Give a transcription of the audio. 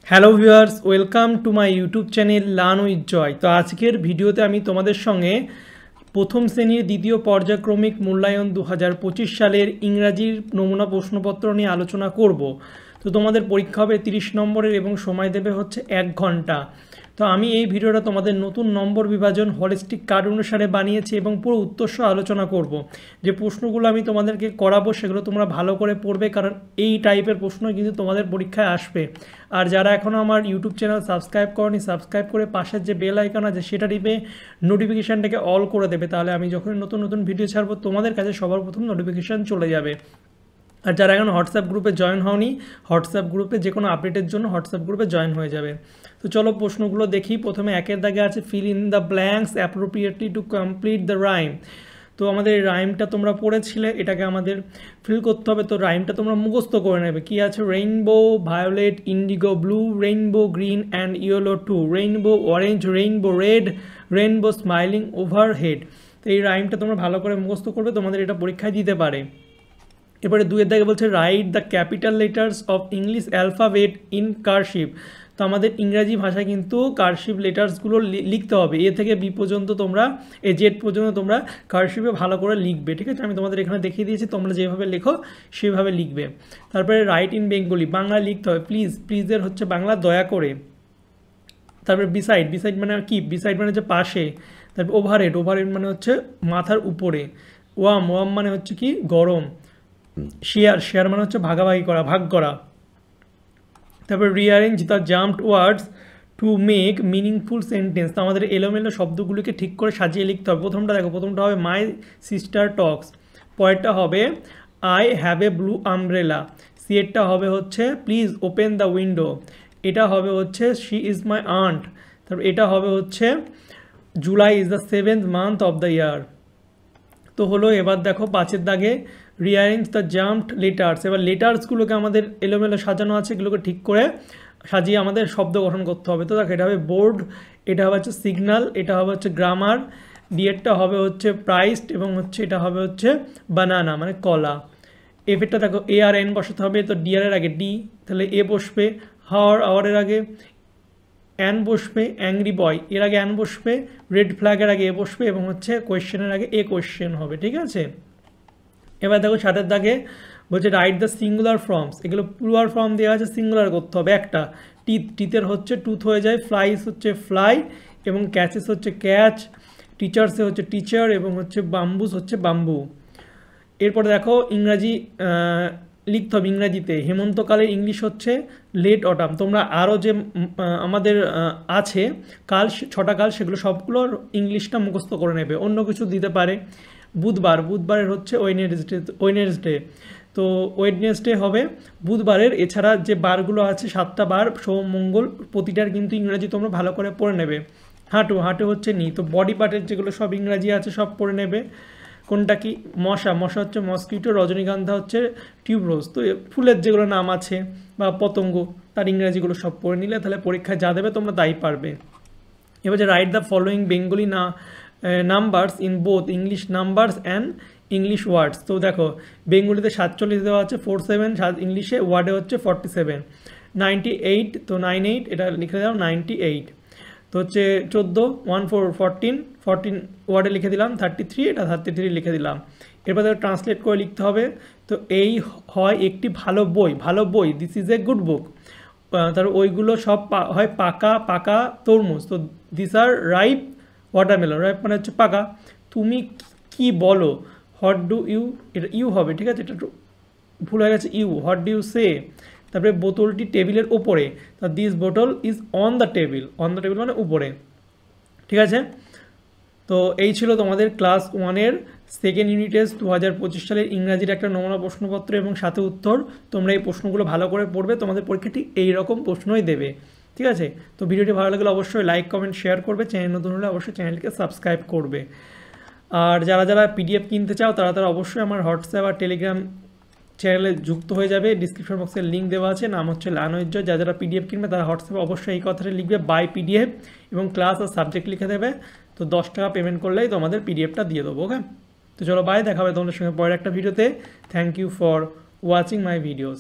Hello viewers, welcome to my YouTube channel learn with Joy. তো আজকের ভিডিওতে আমি তোমাদের সঙ্গে প্রথম শ্রেণীর দ্বিতীয় পর্যায়ক্রমিক মূল্যায়ন 2025 সালের ইংরাজির নমুনা প্রশ্নপত্র নিয়ে আলোচনা করব। তো তোমাদের পরীক্ষা হবে 30 নম্বরের এবং সময় দেবে হচ্ছে 1 ঘন্টা। তো আমি এই ভিডিওটা তোমাদের নতুন নম্বর বিভাজন হলিস্টিক কার্ড অনুসারে বানিয়েছি এবং পুরো উত্তরসহ আলোচনা করব। যে প্রশ্নগুলো আমি তোমাদেরকে করাবো সেগুলো তোমরা ভালো করে পড়বে, কারণ এই টাইপের প্রশ্ন কিন্তু তোমাদের পরীক্ষায় আসবে। আর যারা এখনও আমার ইউটিউব চ্যানেল সাবস্ক্রাইব করনি, সাবস্ক্রাইব করে পাশের যে বেল আইকন আছে সেটা টিপে নোটিফিকেশানটাকে অল করে দেবে, তাহলে আমি যখন নতুন নতুন ভিডিও ছাড়বো তোমাদের কাছে সবার প্রথম নোটিফিকেশান চলে যাবে। আর যারা এখন হোয়াটসঅ্যাপ গ্রুপে জয়েন হওনি, হোয়াটসঅ্যাপ গ্রুপে যে কোনো আপডেটের জন্য হোয়াটসঅ্যাপ গ্রুপে জয়েন হয়ে যাবে। তো চলো প্রশ্নগুলো দেখি। প্রথমে একের দাগে আছে fill in the blanks appropriately to complete the rhyme. তো আমাদের রাইমটা তোমরা পড়েছিলে, এটাকে আমাদের ফিল করতে হবে। তো রাইমটা তোমরা মুখস্থ করে নেবে। কি আছে? Rainbow violet indigo blue, rainbow green and yellow too, rainbow orange, rainbow red, rainbow smiling overhead. তো এই রাইমটা তোমরা ভালো করে মুখস্থ করবে, তোমাদের এটা পরীক্ষায় দিতে পারে। এরপরে দুইয়ের দাগে বলছে write the capital letters of English alphabet in cursive. তো আমাদের ইংরাজি ভাষায় কিন্তু কারসিভ লেটার্সগুলো লিখতে হবে। এ থেকে বি পর্যন্ত তোমরা, এ জেড পর্যন্ত তোমরা কারসিভে ভালো করে লিখবে, ঠিক আছে? আমি তোমাদের এখানে দেখিয়ে দিয়েছি, তোমরা যেভাবে লেখো সেভাবে লিখবে। তারপরে রাইট ইন বেঙ্গলি, বাংলা লিখতে হবে। প্লিজ, প্লিজের হচ্ছে বাংলা দয়া করে। তারপরে বিসাইড, বিসাইড মানে কি? বিসাইড মানে হচ্ছে পাশে। তারপর ওভারহেড, ওভারহেড মানে হচ্ছে মাথার উপরে। ওয়াম, ওয়াম মানে হচ্ছে কি? গরম। শেয়ার, শেয়ার মানে হচ্ছে ভাগাভাগি করা, ভাগ করা। তারপর rearrange the jumped words to make meaningful sentence. তো আমাদের এলোমেলো শব্দগুলিকে ঠিক করে সাজিয়ে লিখতে হবে। প্রথমটা দেখো, প্রথমটা হবে মাই সিস্টার টক্স, পরেরটা হবে I have a blue umbrella, সিয়েরটা হবে হচ্ছে প্লিজ ওপেন দ্য উইন্ডো, এটা হবে হচ্ছে শি ইজ মাই আন্ট, তারপর এটা হবে হচ্ছে July is the 7th month of the year. তো হলো, এবার দেখো পাঁচের দাগে রিঅ্যারেঞ্জ দ্য জাম্পড লেটার্স। এবার লেটার্সগুলোকে আমাদের এলোমেলো সাজানো আছে, এগুলোকে ঠিক করে সাজিয়ে আমাদের শব্দ গঠন করতে হবে। তো দেখো, এটা হবে বোর্ড, এটা হবে হচ্ছে সিগন্যাল, এটা হবে হচ্ছে গ্রামার, ডিএরটা হবে হচ্ছে প্রাইসড এবং হচ্ছে এটা হবে হচ্ছে বানানা মানে কলা। এফেরটা দেখো এ আর এন বসাতে হবে। তো ডিআরের আগে ডি, তাহলে এ বসবে। হাওয়ার, আওয়ারের আগে অ্যান বসবে। অ্যাংরি বয়, এর আগে অ্যান বসবে। রেড ফ্ল্যাগের আগে এ বসবে এবং হচ্ছে কোয়েশ্চেনের আগে এ কোয়েশ্চেন হবে, ঠিক আছে? এবার দেখো সাতের দাগে বলছে রাইট দ্য সিঙ্গুলার ফর্মস। এগুলো প্লুরাল ফর্ম দেওয়া আছে, সিঙ্গুলার করতে হবে একটা। টিথ, টিথের হচ্ছে টুথ হয়ে যায়। ফ্লাইস হচ্ছে ফ্লাই এবং ক্যাচেস হচ্ছে ক্যাচ। টিচার্সে হচ্ছে টিচার এবং হচ্ছে বাম্বুস হচ্ছে বাম্বু। এরপরে দেখো ইংরাজি লিখতে হবে। ইংরাজিতে হেমন্তকালের ইংলিশ হচ্ছে লেট অটাম। তোমরা আরও যে আমাদের আছে কাল, 6টা কাল, সেগুলো সবগুলোর ইংলিশটা মুখস্থ করে নেবে। অন্য কিছু দিতে পারে। বুধবার, বুধবারের হচ্ছে ওয়েডনেসডে, ওয়েডনেসডে। তো ওয়েডনেসডে হবে বুধবারের। এছাড়া যে বারগুলো আছে 7টা বার, সোম মঙ্গল, প্রতিটার কিন্তু ইংরাজি তোমরা ভালো করে পড়ে নেবে। হাঁটু, হাঁটু হচ্ছে নি। তো বডি পার্টের যেগুলো সব ইংরাজি আছে সব পড়ে নেবে। কোনটা কি? মশা, মশা হচ্ছে মসকিটো। রজনীগন্ধা হচ্ছে টিউবরোজ। তো ফুলের যেগুলো নাম আছে বা পতঙ্গ, তার ইংরাজিগুলো সব পড়ে নিলে তাহলে পরীক্ষায় যা দেবে তোমরা তাই পারবে। এবার যে write the following Bengali numbers in both English numbers and English ওয়ার্ডস। তো দেখো বেঙ্গলিতে 47 দেওয়া আছে, 47, ইংলিশে ওয়ার্ডে হচ্ছে 47। 98, তো 98 এটা লিখে দাও 98। তো হচ্ছে 14, 14, 14 ওয়ার্ডে লিখে দিলাম। 33, এটা 33 লিখে দিলাম। এরপর ট্রান্সলেট করে লিখতে হবে। তো এই হয় একটি ভালো বই, ভালো বই, this is a good book. তার ওইগুলো সব হয় পাকা, পাকা তরমুজ। তো this are ripe watermelon. Ripe মানে হচ্ছে পাকা। তুমি কি বলো? হোয়াট ডু ইউ, এটা ইউ হবে, ঠিক আছে? এটা ভুল হয়ে গেছে, you. What do you say. তারপরে বোতলটি টেবিলের ওপরে। তা this bottle is on the table. On the table মানে উপরে, ঠিক আছে? তো এই ছিল তোমাদের ক্লাস 1-এর সেকেন্ড ইউনিট টেস্ট 2025 সালের ইংরাজির একটা নমুনা প্রশ্নপত্র এবং সাথে উত্তর। তোমরা এই প্রশ্নগুলো ভালো করে পড়বে, তোমাদের পরীক্ষাটি এইরকম প্রশ্নই দেবে, ঠিক আছে? তো ভিডিওটি ভালো লাগলে অবশ্যই লাইক, কমেন্ট, শেয়ার করবে। চ্যানেল নতুন হলে অবশ্যই চ্যানেলকে সাবস্ক্রাইব করবে। আর যারা যারা পিডিএফ কিনতে চাও তারা তারা অবশ্যই আমার হোয়াটসঅ্যাপ আর টেলিগ্রাম চ্যানেলে যুক্ত হয়ে যাবে। ডিসক্রিপশন বক্সের লিঙ্ক দেওয়া আছে, নাম হচ্ছে লার্ন উইথ জয়। যারা যারা পিডিএফ কিনবে তারা হোয়াটসঅ্যাপে অবশ্যই এই কথাটা লিখবে, বাই পিডিএফ, এবং ক্লাস আর সাবজেক্ট লিখে দেবে। তো 10 টাকা পেমেন্ট করলেই তোমাদের পিডিএফটা দিয়ে দেবো, ওকে? তো চলো বাই, দেখা হবে তোমাদের সঙ্গে পরের একটা ভিডিওতে। Thank you for watching my videos.